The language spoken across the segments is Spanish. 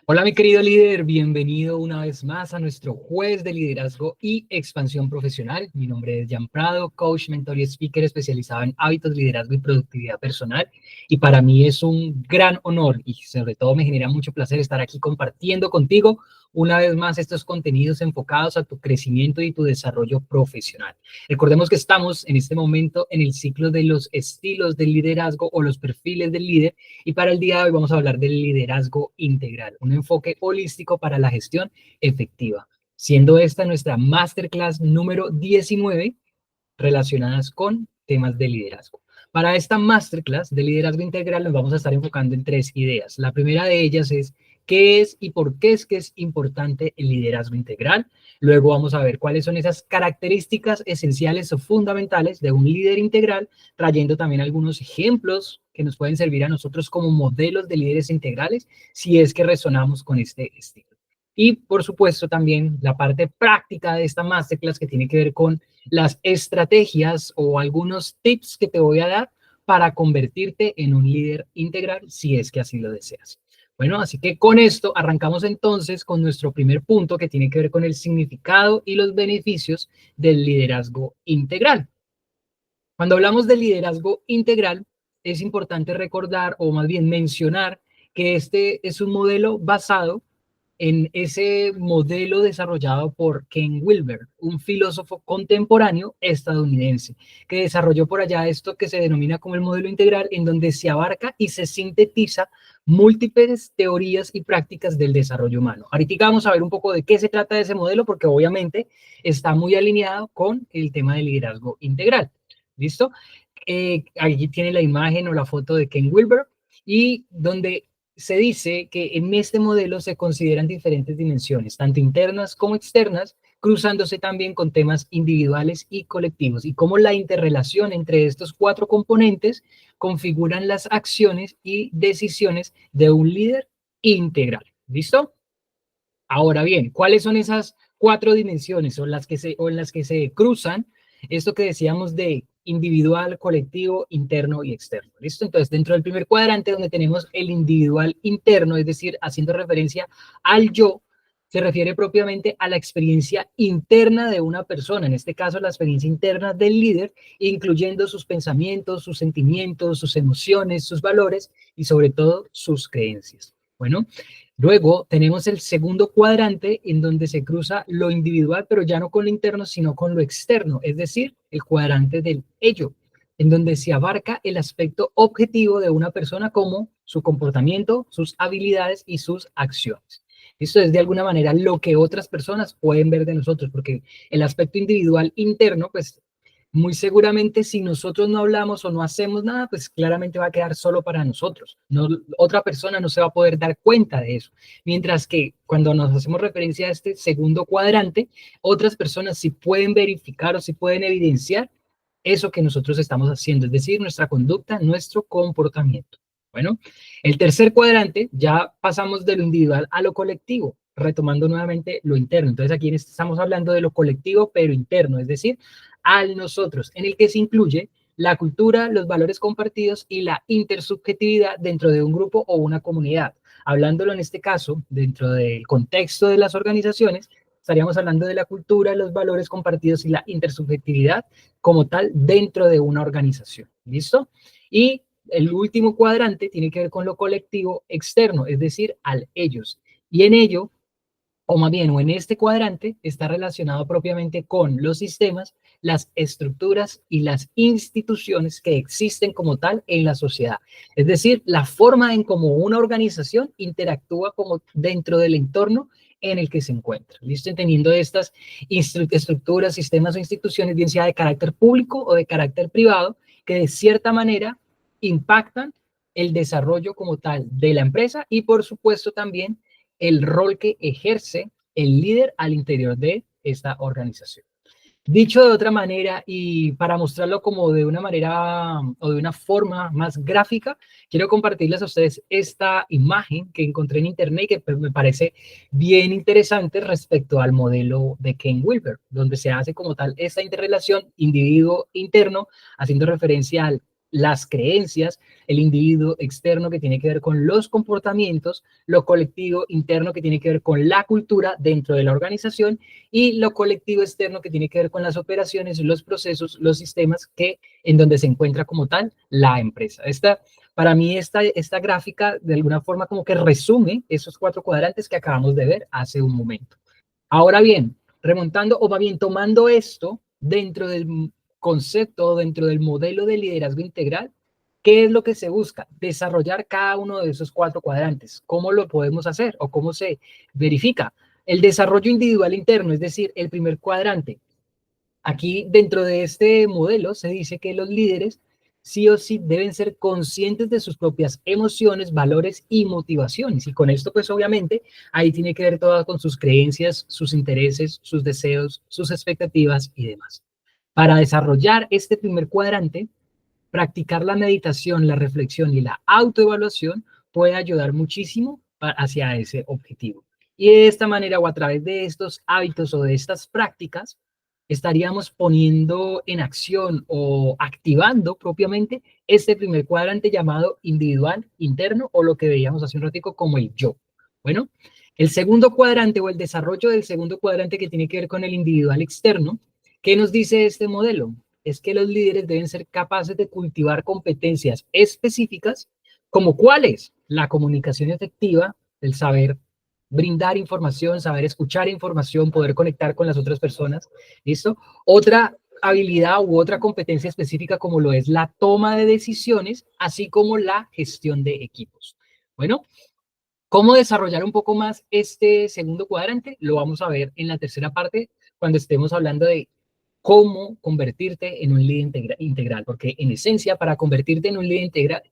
Hola, mi querido líder, bienvenido una vez más a nuestro jueves de liderazgo y expansión profesional. Mi nombre es Jan Prado, coach, mentor y speaker especializado en hábitos, liderazgo y productividad personal. Y para mí es un gran honor y sobre todo me genera mucho placer estar aquí compartiendo contigo una vez más estos contenidos enfocados a tu crecimiento y tu desarrollo profesional. Recordemos que estamos en este momento en el ciclo de los estilos del liderazgo o los perfiles del líder. Y para el día de hoy vamos a hablar del liderazgo integral, un enfoque holístico para la gestión efectiva, siendo esta nuestra masterclass número 19 relacionadas con temas de liderazgo. Para esta masterclass de liderazgo integral nos vamos a estar enfocando en tres ideas. La primera de ellas es qué es y por qué es que es importante el liderazgo integral. Luego vamos a ver cuáles son esas características esenciales o fundamentales de un líder integral, trayendo también algunos ejemplos que nos pueden servir a nosotros como modelos de líderes integrales si es que resonamos con este estilo. Y por supuesto también la parte práctica de esta masterclass que tiene que ver con las estrategias o algunos tips que te voy a dar para convertirte en un líder integral si es que así lo deseas. Bueno, así que con esto arrancamos entonces con nuestro primer punto que tiene que ver con el significado y los beneficios del liderazgo integral. Cuando hablamos de liderazgo integral, es importante recordar o más bien mencionar que este es un modelo basado en ese modelo desarrollado por Ken Wilber, un filósofo contemporáneo estadounidense, que desarrolló por allá esto que se denomina como el modelo integral, en donde se abarca y se sintetiza múltiples teorías y prácticas del desarrollo humano. Ahorita vamos a ver un poco de qué se trata de ese modelo, porque obviamente está muy alineado con el tema del liderazgo integral. ¿Listo? Aquí tiene la imagen o la foto de Ken Wilber y donde se dice que en este modelo se consideran diferentes dimensiones, tanto internas como externas, cruzándose también con temas individuales y colectivos, y cómo la interrelación entre estos cuatro componentes configuran las acciones y decisiones de un líder integral. ¿Listo? Ahora bien, ¿cuáles son esas cuatro dimensiones o en las que se cruzan esto que decíamos de individual, colectivo, interno y externo? ¿Listo? Entonces, dentro del primer cuadrante donde tenemos el individual interno, es decir, haciendo referencia al yo, se refiere propiamente a la experiencia interna de una persona, en este caso la experiencia interna del líder, incluyendo sus pensamientos, sus sentimientos, sus emociones, sus valores y sobre todo sus creencias. Bueno, luego tenemos el segundo cuadrante en donde se cruza lo individual, pero ya no con lo interno, sino con lo externo, es decir, el cuadrante del ello, en donde se abarca el aspecto objetivo de una persona como su comportamiento, sus habilidades y sus acciones. Esto es de alguna manera lo que otras personas pueden ver de nosotros, porque el aspecto individual interno, pues muy seguramente si nosotros no hablamos o no hacemos nada, pues claramente va a quedar solo para nosotros. No, otra persona no se va a poder dar cuenta de eso. Mientras que cuando nos hacemos referencia a este segundo cuadrante, otras personas sí pueden verificar o sí pueden evidenciar eso que nosotros estamos haciendo, es decir, nuestra conducta, nuestro comportamiento. Bueno, el tercer cuadrante ya pasamos de lo individual a lo colectivo, retomando nuevamente lo interno. Entonces aquí estamos hablando de lo colectivo, pero interno, es decir, al nosotros, en el que se incluye la cultura, los valores compartidos y la intersubjetividad dentro de un grupo o una comunidad. Hablándolo en este caso, dentro del contexto de las organizaciones, estaríamos hablando de la cultura, los valores compartidos y la intersubjetividad como tal dentro de una organización. ¿Listo? Y el último cuadrante tiene que ver con lo colectivo externo, es decir, al ellos. Y en ello, o más bien, o en este cuadrante, está relacionado propiamente con los sistemas, las estructuras y las instituciones que existen como tal en la sociedad. Es decir, la forma en cómo una organización interactúa como dentro del entorno en el que se encuentra. ¿Listo? Teniendo estas estructuras, sistemas o instituciones, bien sea de carácter público o de carácter privado, que de cierta manera impactan el desarrollo como tal de la empresa y por supuesto también el rol que ejerce el líder al interior de esta organización. Dicho de otra manera y para mostrarlo como de una manera o de una forma más gráfica, quiero compartirles a ustedes esta imagen que encontré en internet y que me parece bien interesante respecto al modelo de Ken Wilber, donde se hace como tal esta interrelación individuo interno, haciendo referencia a las creencias, el individuo externo que tiene que ver con los comportamientos, lo colectivo interno que tiene que ver con la cultura dentro de la organización y lo colectivo externo que tiene que ver con las operaciones, los procesos, los sistemas que en donde se encuentra como tal la empresa. Para mí esta gráfica de alguna forma como que resume esos 4 cuadrantes que acabamos de ver hace un momento. Ahora bien, remontando o más bien tomando esto dentro del concepto, dentro del modelo de liderazgo integral, ¿qué es lo que se busca? Desarrollar cada uno de esos 4 cuadrantes. ¿Cómo lo podemos hacer o cómo se verifica? El desarrollo individual interno, es decir, el primer cuadrante. Aquí dentro de este modelo se dice que los líderes sí o sí deben ser conscientes de sus propias emociones, valores y motivaciones. Y con esto, pues obviamente, ahí tiene que ver todo con sus creencias, sus intereses, sus deseos, sus expectativas y demás. Para desarrollar este primer cuadrante, practicar la meditación, la reflexión y la autoevaluación puede ayudar muchísimo hacia ese objetivo. Y de esta manera o a través de estos hábitos o de estas prácticas, estaríamos poniendo en acción o activando propiamente este primer cuadrante llamado individual interno o lo que veíamos hace un ratico como el yo. Bueno, el segundo cuadrante o el desarrollo del segundo cuadrante que tiene que ver con el individual externo, ¿qué nos dice este modelo? Es que los líderes deben ser capaces de cultivar competencias específicas, como cuáles, la comunicación efectiva, el saber brindar información, saber escuchar información, poder conectar con las otras personas, ¿listo? Otra habilidad u otra competencia específica como lo es la toma de decisiones, así como la gestión de equipos. Bueno, ¿cómo desarrollar un poco más este segundo cuadrante? Lo vamos a ver en la tercera parte cuando estemos hablando de cómo convertirte en un líder integral, porque en esencia, para convertirte en un líder integral,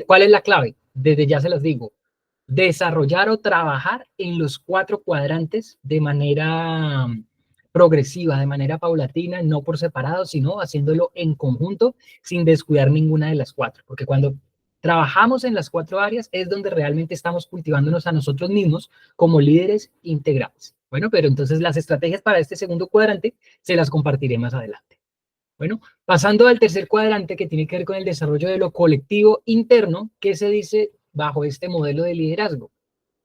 ¿cuál es la clave? Desde ya se las digo, desarrollar o trabajar en los 4 cuadrantes de manera progresiva, de manera paulatina, no por separado, sino haciéndolo en conjunto sin descuidar ninguna de las 4, porque cuando trabajamos en las 4 áreas es donde realmente estamos cultivándonos a nosotros mismos como líderes integrales. Bueno, pero entonces las estrategias para este segundo cuadrante se las compartiré más adelante. Bueno, pasando al tercer cuadrante que tiene que ver con el desarrollo de lo colectivo interno, ¿qué se dice bajo este modelo de liderazgo?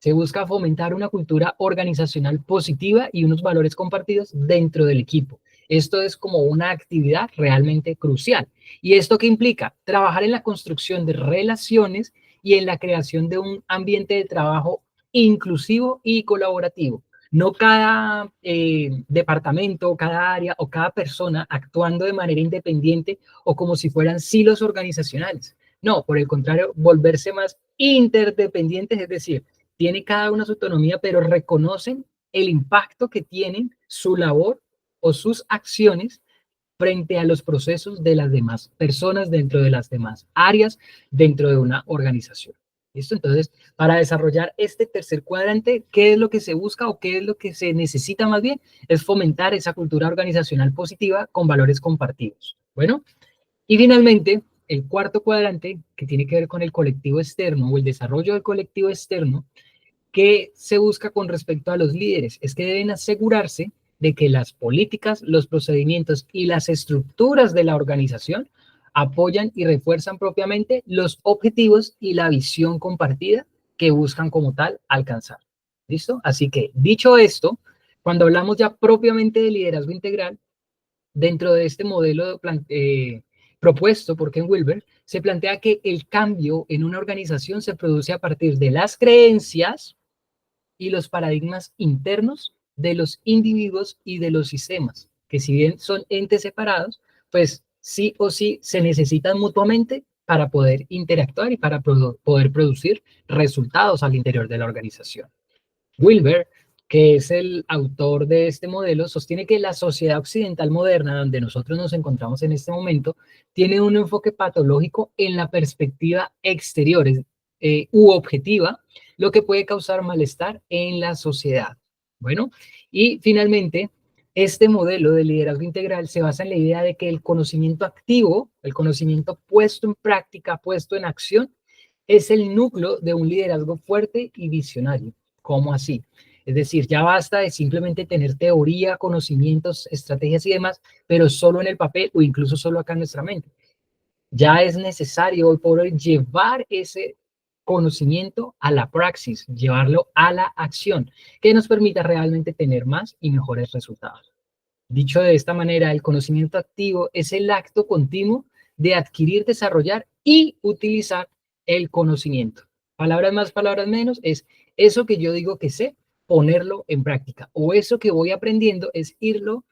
Se busca fomentar una cultura organizacional positiva y unos valores compartidos dentro del equipo. Esto es como una actividad realmente crucial. ¿Y esto qué implica? Trabajar en la construcción de relaciones y en la creación de un ambiente de trabajo inclusivo y colaborativo. No cada departamento, cada área o cada persona actuando de manera independiente o como si fueran silos organizacionales. No, por el contrario, volverse más interdependientes, es decir, tiene cada una su autonomía, pero reconocen el impacto que tienen su labor o sus acciones frente a los procesos de las demás personas dentro de las demás áreas dentro de una organización. ¿Listo? Entonces, para desarrollar este tercer cuadrante, ¿qué es lo que se busca o qué es lo que se necesita más bien? Es fomentar esa cultura organizacional positiva con valores compartidos. Bueno, y finalmente, el cuarto cuadrante, que tiene que ver con el colectivo externo o el desarrollo del colectivo externo, ¿qué se busca con respecto a los líderes? Es que deben asegurarse de que las políticas, los procedimientos y las estructuras de la organización apoyan y refuerzan propiamente los objetivos y la visión compartida que buscan como tal alcanzar. ¿Listo? Así que, dicho esto, cuando hablamos ya propiamente de liderazgo integral, dentro de este modelo propuesto por Ken Wilber, se plantea que el cambio en una organización se produce a partir de las creencias y los paradigmas internos de los individuos y de los sistemas, que si bien son entes separados, pues sí o sí se necesitan mutuamente para poder interactuar y para poder producir resultados al interior de la organización. Wilber, que es el autor de este modelo, sostiene que la sociedad occidental moderna, donde nosotros nos encontramos en este momento, tiene un enfoque patológico en la perspectiva exterior u objetiva, lo que puede causar malestar en la sociedad. Bueno, y finalmente, este modelo de liderazgo integral se basa en la idea de que el conocimiento activo, el conocimiento puesto en práctica, puesto en acción, es el núcleo de un liderazgo fuerte y visionario. ¿Cómo así? Es decir, ya basta de simplemente tener teoría, conocimientos, estrategias y demás, pero solo en el papel o incluso solo acá en nuestra mente. Ya es necesario hoy por hoy llevar ese conocimiento a la praxis, llevarlo a la acción, que nos permita realmente tener más y mejores resultados. Dicho de esta manera, el conocimiento activo es el acto continuo de adquirir, desarrollar y utilizar el conocimiento. Palabras más, palabras menos, es eso que yo digo que sé, ponerlo en práctica. O eso que voy aprendiendo es irlo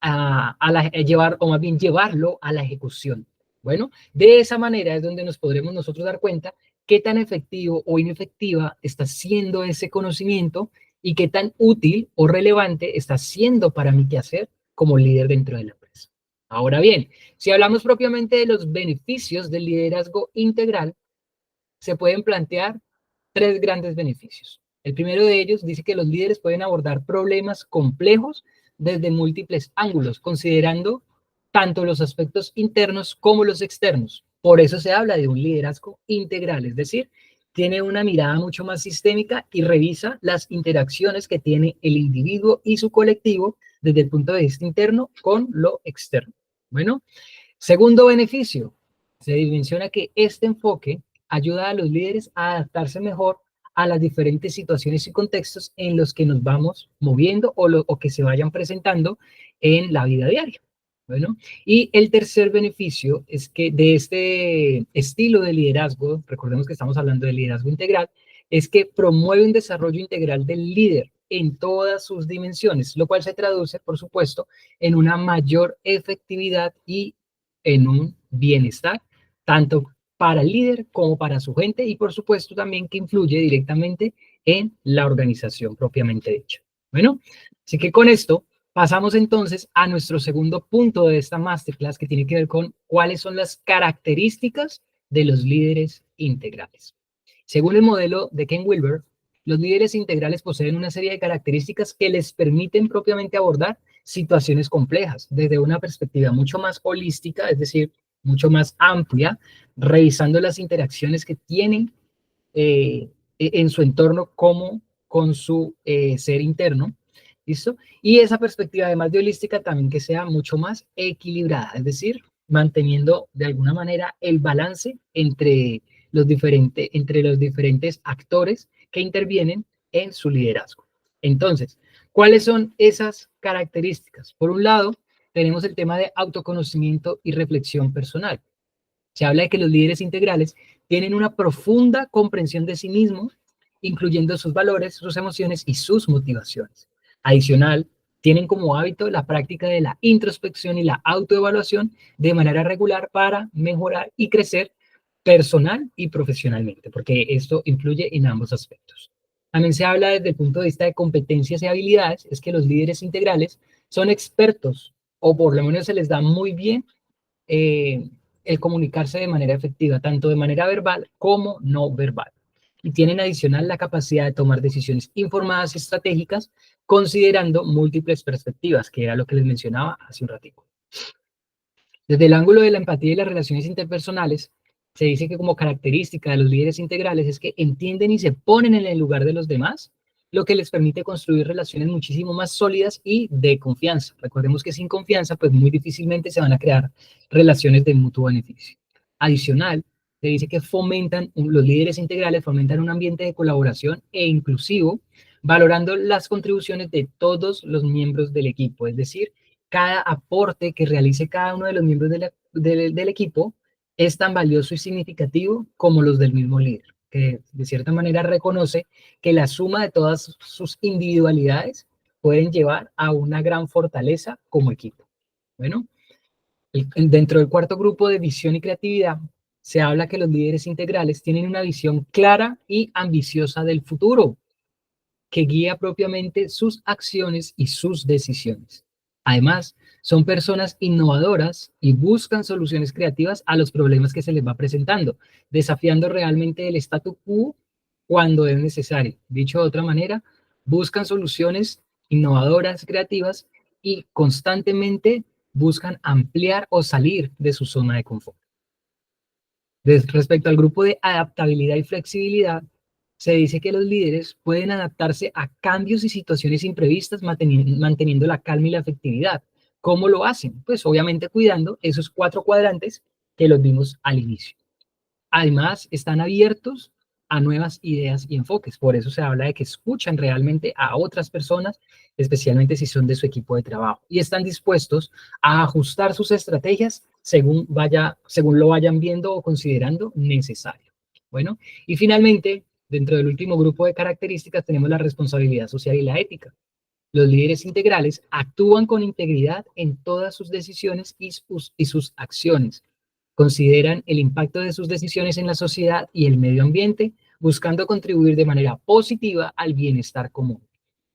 a llevar, o más bien llevarlo a la ejecución. Bueno, de esa manera es donde nos podremos nosotros dar cuenta qué tan efectivo o inefectiva está siendo ese conocimiento y qué tan útil o relevante está siendo para mi quehacer como líder dentro de la empresa. Ahora bien, si hablamos propiamente de los beneficios del liderazgo integral, se pueden plantear tres grandes beneficios. El primero de ellos dice que los líderes pueden abordar problemas complejos desde múltiples ángulos, considerando tanto los aspectos internos como los externos. Por eso se habla de un liderazgo integral, es decir, tiene una mirada mucho más sistémica y revisa las interacciones que tiene el individuo y su colectivo desde el punto de vista interno con lo externo. Bueno, segundo beneficio, se dimensiona que este enfoque ayuda a los líderes a adaptarse mejor a las diferentes situaciones y contextos en los que nos vamos moviendo o que se vayan presentando en la vida diaria. Bueno, y el tercer beneficio es que de este estilo de liderazgo, recordemos que estamos hablando de liderazgo integral, es que promueve un desarrollo integral del líder en todas sus dimensiones, lo cual se traduce, por supuesto, en una mayor efectividad y en un bienestar, tanto para el líder como para su gente y por supuesto también que influye directamente en la organización propiamente dicha. Bueno, así que con esto pasamos entonces a nuestro segundo punto de esta masterclass que tiene que ver con cuáles son las características de los líderes integrales. Según el modelo de Ken Wilber, los líderes integrales poseen una serie de características que les permiten propiamente abordar situaciones complejas desde una perspectiva mucho más holística, es decir, mucho más amplia, revisando las interacciones que tienen en su entorno como con su ser interno, ¿listo? Y esa perspectiva, además de holística, también que sea mucho más equilibrada, es decir, manteniendo de alguna manera el balance entre los diferentes actores que intervienen en su liderazgo. Entonces, ¿cuáles son esas características? Por un lado, tenemos el tema de autoconocimiento y reflexión personal. Se habla de que los líderes integrales tienen una profunda comprensión de sí mismos, incluyendo sus valores, sus emociones y sus motivaciones. Adicional, tienen como hábito la práctica de la introspección y la autoevaluación de manera regular para mejorar y crecer personal y profesionalmente, porque esto influye en ambos aspectos. También se habla desde el punto de vista de competencias y habilidades, es que los líderes integrales son expertos o por lo menos se les da muy bien eh, el comunicarse de manera efectiva, tanto de manera verbal como no verbal. Y tienen adicional la capacidad de tomar decisiones informadas y estratégicas considerando múltiples perspectivas, que era lo que les mencionaba hace un ratito. Desde el ángulo de la empatía y las relaciones interpersonales, se dice que como característica de los líderes integrales es que entienden y se ponen en el lugar de los demás, lo que les permite construir relaciones muchísimo más sólidas y de confianza. Recordemos que sin confianza, pues muy difícilmente se van a crear relaciones de mutuo beneficio. Adicional, se dice que los líderes integrales fomentan un ambiente de colaboración e inclusivo, valorando las contribuciones de todos los miembros del equipo, es decir, cada aporte que realice cada uno de los miembros del equipo es tan valioso y significativo como los del mismo líder, que de cierta manera reconoce que la suma de todas sus individualidades pueden llevar a una gran fortaleza como equipo. Bueno, dentro del cuarto grupo de visión y creatividad, se habla que los líderes integrales tienen una visión clara y ambiciosa del futuro, que guía propiamente sus acciones y sus decisiones. Además, son personas innovadoras y buscan soluciones creativas a los problemas que se les va presentando, desafiando realmente el statu quo cuando es necesario. Dicho de otra manera, buscan soluciones innovadoras, creativas y constantemente buscan ampliar o salir de su zona de confort. Respecto al grupo de adaptabilidad y flexibilidad, se dice que los líderes pueden adaptarse a cambios y situaciones imprevistas manteniendo la calma y la efectividad. ¿Cómo lo hacen? Pues obviamente cuidando esos cuatro cuadrantes que los vimos al inicio. Además, están abiertos a nuevas ideas y enfoques. Por eso se habla de que escuchan realmente a otras personas, especialmente si son de su equipo de trabajo, y están dispuestos a ajustar sus estrategias según lo vayan viendo o considerando necesario. Bueno, y finalmente, dentro del último grupo de características tenemos la responsabilidad social y la ética. Los líderes integrales actúan con integridad en todas sus decisiones y sus acciones. Consideran el impacto de sus decisiones en la sociedad y el medio ambiente, buscando contribuir de manera positiva al bienestar común.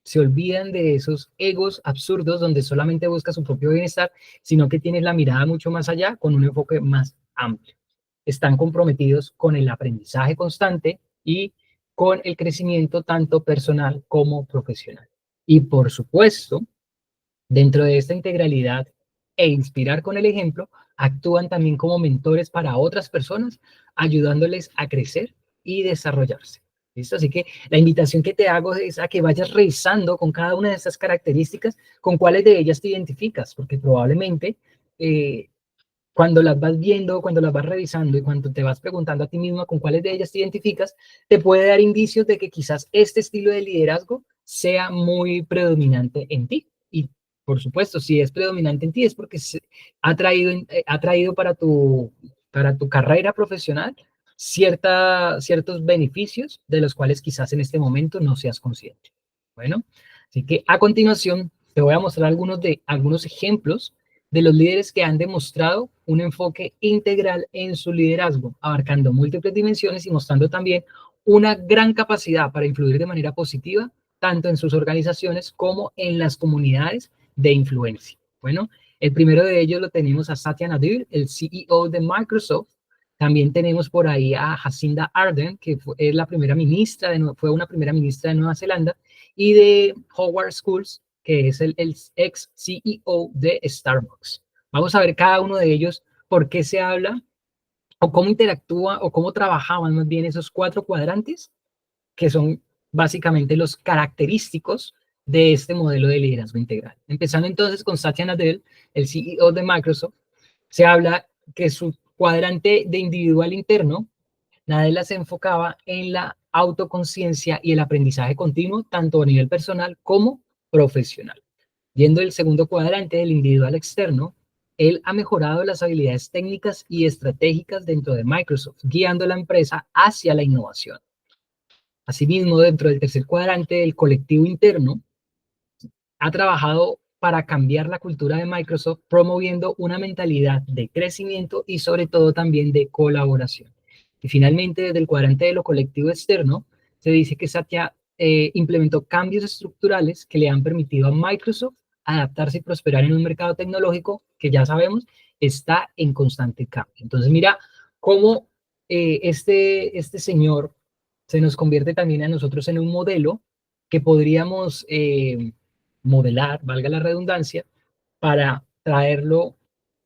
Se olvidan de esos egos absurdos donde solamente busca su propio bienestar, sino que tienen la mirada mucho más allá con un enfoque más amplio. Están comprometidos con el aprendizaje constante y con el crecimiento tanto personal como profesional. Y por supuesto, dentro de esta integralidad e inspirar con el ejemplo, actúan también como mentores para otras personas, ayudándoles a crecer y desarrollarse. ¿Listo? Así que la invitación que te hago es a que vayas revisando con cada una de estas características con cuáles de ellas te identificas, porque probablemente eh, cuando las vas viendo, cuando las vas revisando y cuando te vas preguntando a ti mismo con cuáles de ellas te identificas, te puede dar indicios de que quizás este estilo de liderazgo sea muy predominante en ti. Y por supuesto, si es predominante en ti es porque ha traído para tu carrera profesional ciertos beneficios de los cuales quizás en este momento no seas consciente. Bueno, así que a continuación te voy a mostrar algunos ejemplos de los líderes que han demostrado un enfoque integral en su liderazgo, abarcando múltiples dimensiones y mostrando también una gran capacidad para influir de manera positiva, tanto en sus organizaciones como en las comunidades de influencia. Bueno, el primero de ellos lo tenemos a Satya Nadella, el CEO de Microsoft. También tenemos por ahí a Jacinda Ardern, que fue fue una primera ministra de Nueva Zelanda, y de Howard Schultz, que es el ex CEO de Starbucks. Vamos a ver cada uno de ellos, por qué se habla, o cómo interactúa, o cómo trabajaban más bien esos cuatro cuadrantes, que son básicamente los característicos de este modelo de liderazgo integral. Empezando entonces con Satya Nadella, el CEO de Microsoft, se habla que su cuadrante de individual interno, Nadella se enfocaba en la autoconciencia y el aprendizaje continuo, tanto a nivel personal como profesional. Viendo el segundo cuadrante del individual externo, él ha mejorado las habilidades técnicas y estratégicas dentro de Microsoft, guiando la empresa hacia la innovación. Asimismo, dentro del tercer cuadrante del colectivo interno, ha trabajado para cambiar la cultura de Microsoft, promoviendo una mentalidad de crecimiento y sobre todo también de colaboración. Y finalmente, desde el cuadrante de lo colectivo externo, se dice que Satya implementó cambios estructurales que le han permitido a Microsoft adaptarse y prosperar en un mercado tecnológico que ya sabemos está en constante cambio. Entonces, mira cómo este señor se nos convierte también a nosotros en un modelo que podríamos modelar, valga la redundancia, para traerlo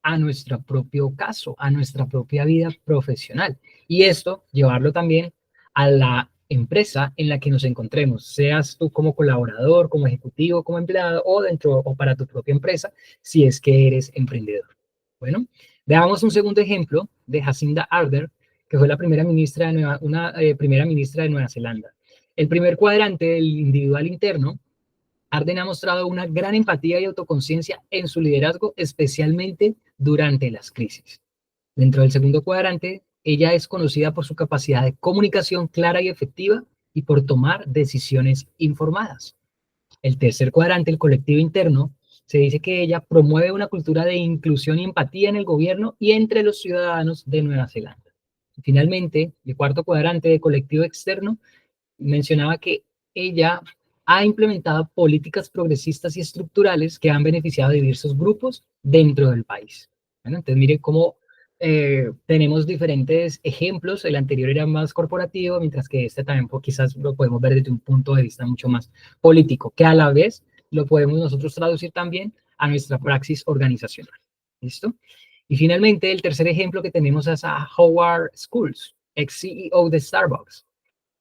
a nuestro propio caso, a nuestra propia vida profesional. Y esto, llevarlo también a la empresa en la que nos encontremos, seas tú como colaborador, como ejecutivo, como empleado o dentro o para tu propia empresa, si es que eres emprendedor. Bueno, veamos un segundo ejemplo de Jacinda Ardern, que fue la primera ministra de primera ministra de Nueva Zelanda. El primer cuadrante del individual interno, Arden ha mostrado una gran empatía y autoconciencia en su liderazgo, especialmente durante las crisis. Dentro del segundo cuadrante, ella es conocida por su capacidad de comunicación clara y efectiva y por tomar decisiones informadas. El tercer cuadrante, el colectivo interno, se dice que ella promueve una cultura de inclusión y empatía en el gobierno y entre los ciudadanos de Nueva Zelanda. Y finalmente, el cuarto cuadrante de colectivo externo mencionaba que ella ha implementado políticas progresistas y estructurales que han beneficiado a diversos grupos dentro del país. Bueno, entonces mire cómo tenemos diferentes ejemplos. El anterior era más corporativo, mientras que este también quizás lo podemos ver desde un punto de vista mucho más político, que a la vez lo podemos nosotros traducir también a nuestra praxis organizacional. ¿Listo? Y finalmente, el tercer ejemplo que tenemos es a Howard Schultz, ex CEO de Starbucks.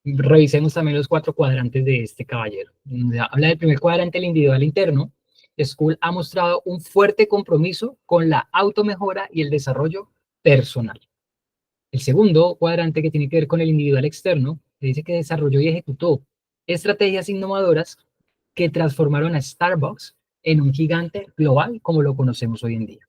Revisemos también los cuatro cuadrantes de este caballero. Habla del primer cuadrante, el individual interno. School ha mostrado un fuerte compromiso con la automejora y el desarrollo personal. El segundo cuadrante, que tiene que ver con el individual externo, dice que desarrolló y ejecutó estrategias innovadoras que transformaron a Starbucks en un gigante global como lo conocemos hoy en día.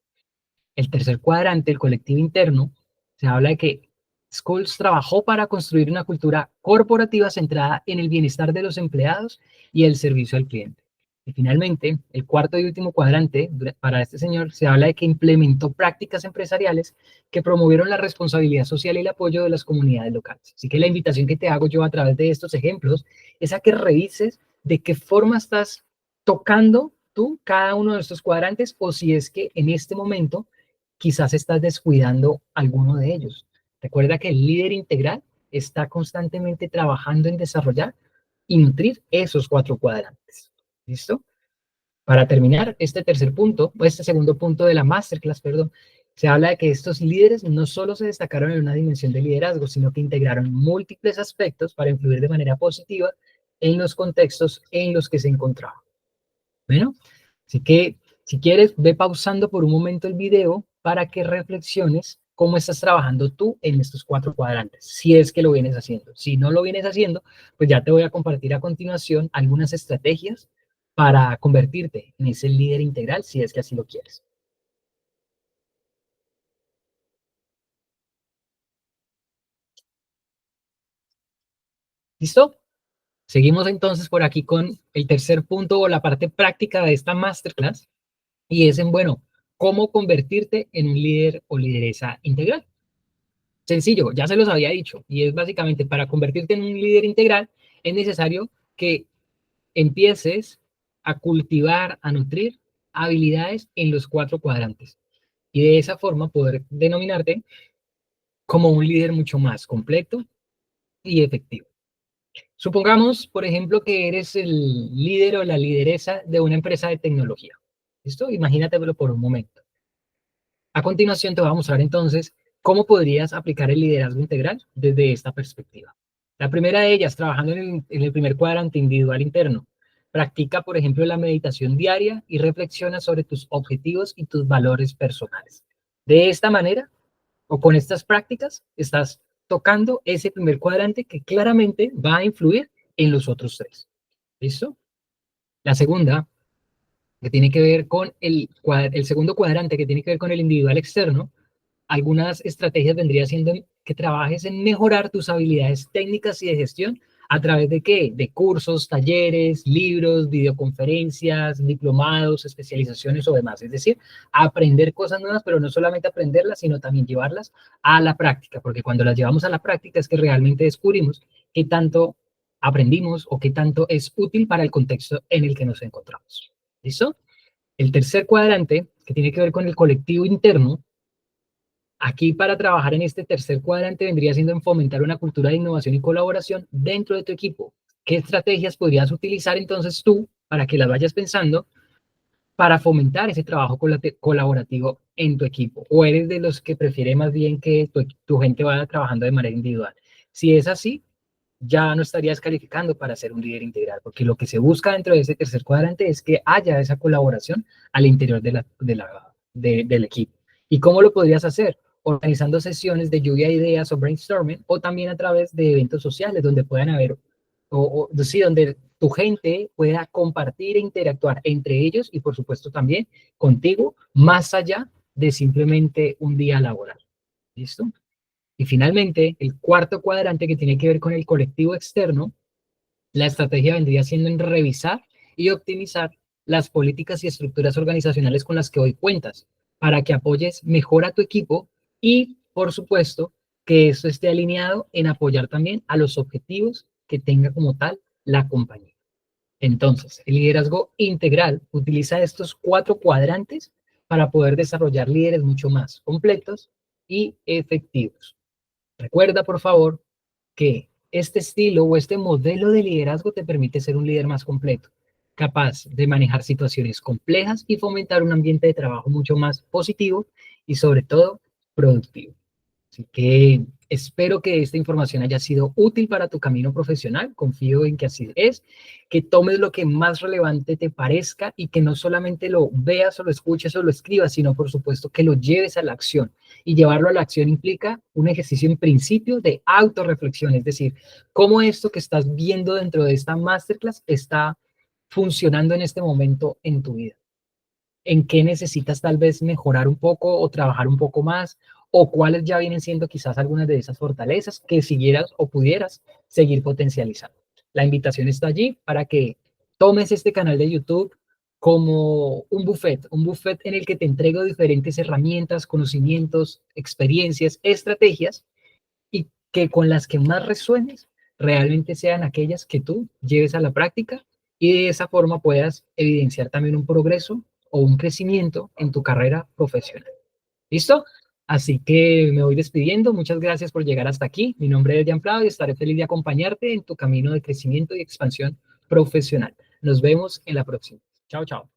El tercer cuadrante, el colectivo interno, se habla de que Scholes trabajó para construir una cultura corporativa centrada en el bienestar de los empleados y el servicio al cliente. Y finalmente, el cuarto y último cuadrante para este señor se habla de que implementó prácticas empresariales que promovieron la responsabilidad social y el apoyo de las comunidades locales. Así que la invitación que te hago yo a través de estos ejemplos es a que revises de qué forma estás tocando tú cada uno de estos cuadrantes, o si es que en este momento quizás estás descuidando alguno de ellos. Recuerda que el líder integral está constantemente trabajando en desarrollar y nutrir esos cuatro cuadrantes. ¿Listo? Para terminar, este tercer punto, o este segundo punto de la masterclass, perdón, se habla de que estos líderes no solo se destacaron en una dimensión de liderazgo, sino que integraron múltiples aspectos para influir de manera positiva en los contextos en los que se encontraban. Bueno, así que si quieres, ve pausando por un momento el video para que reflexiones cómo estás trabajando tú en estos cuatro cuadrantes, si es que lo vienes haciendo. Si no lo vienes haciendo, pues ya te voy a compartir a continuación algunas estrategias para convertirte en ese líder integral, si es que así lo quieres. ¿Listo? Seguimos entonces por aquí con el tercer punto, o la parte práctica de esta masterclass, y es en, bueno, cómo convertirte en un líder o lideresa integral. Sencillo, ya se los había dicho, y es básicamente, para convertirte en un líder integral, es necesario que empieces a cultivar, a nutrir habilidades en los cuatro cuadrantes, y de esa forma poder denominarte como un líder mucho más completo y efectivo. Supongamos, por ejemplo, que eres el líder o la lideresa de una empresa de tecnología. ¿Listo? Imagínatelo por un momento. A continuación te voy a mostrar entonces cómo podrías aplicar el liderazgo integral desde esta perspectiva. La primera de ellas, trabajando en el primer cuadrante individual interno. Practica, por ejemplo, la meditación diaria y reflexiona sobre tus objetivos y tus valores personales. De esta manera, o con estas prácticas, estás tocando ese primer cuadrante que claramente va a influir en los otros tres. ¿Listo? La segunda, que tiene que ver con el segundo cuadrante, que tiene que ver con el individual externo. Algunas estrategias vendría siendo que trabajes en mejorar tus habilidades técnicas y de gestión. ¿A través de qué? De cursos, talleres, libros, videoconferencias, diplomados, especializaciones o demás. Es decir, aprender cosas nuevas, pero no solamente aprenderlas, sino también llevarlas a la práctica, porque cuando las llevamos a la práctica es que realmente descubrimos qué tanto aprendimos o qué tanto es útil para el contexto en el que nos encontramos. ¿Listo? El tercer cuadrante, que tiene que ver con el colectivo interno. Aquí, para trabajar en este tercer cuadrante, vendría siendo en fomentar una cultura de innovación y colaboración dentro de tu equipo. ¿Qué estrategias podrías utilizar entonces tú, para que las vayas pensando, para fomentar ese trabajo colaborativo en tu equipo? ¿O eres de los que prefiere más bien que tu gente vaya trabajando de manera individual? Si es así, ya no estarías calificando para ser un líder integral, porque lo que se busca dentro de ese tercer cuadrante es que haya esa colaboración al interior del equipo. ¿Y cómo lo podrías hacer? Organizando sesiones de lluvia de ideas o brainstorming, o también a través de eventos sociales donde puedan haber, sí, donde tu gente pueda compartir e interactuar entre ellos y, por supuesto, también contigo, más allá de simplemente un día laboral. ¿Listo? Y finalmente, el cuarto cuadrante, que tiene que ver con el colectivo externo. La estrategia vendría siendo en revisar y optimizar las políticas y estructuras organizacionales con las que hoy cuentas, para que apoyes mejor a tu equipo y, por supuesto, que esto esté alineado en apoyar también a los objetivos que tenga como tal la compañía. Entonces, el liderazgo integral utiliza estos cuatro cuadrantes para poder desarrollar líderes mucho más completos y efectivos. Recuerda, por favor, que este estilo o este modelo de liderazgo te permite ser un líder más completo, capaz de manejar situaciones complejas y fomentar un ambiente de trabajo mucho más positivo y, sobre todo, productivo. Así que espero que esta información haya sido útil para tu camino profesional. Confío en que así es, que tomes lo que más relevante te parezca y que no solamente lo veas o lo escuches o lo escribas, sino por supuesto que lo lleves a la acción. Y llevarlo a la acción implica un ejercicio en principio de autorreflexión, es decir, cómo esto que estás viendo dentro de esta masterclass está funcionando en este momento en tu vida, en qué necesitas tal vez mejorar un poco o trabajar un poco más, o cuáles ya vienen siendo quizás algunas de esas fortalezas que siguieras o pudieras seguir potencializando. La invitación está allí para que tomes este canal de YouTube como un buffet en el que te entrego diferentes herramientas, conocimientos, experiencias, estrategias y que con las que más resuenes realmente sean aquellas que tú lleves a la práctica y de esa forma puedas evidenciar también un progreso o un crecimiento en tu carrera profesional. ¿Listo? Así que me voy despidiendo. Muchas gracias por llegar hasta aquí. Mi nombre es Jan Prado y estaré feliz de acompañarte en tu camino de crecimiento y expansión profesional. Nos vemos en la próxima. Chao, chao.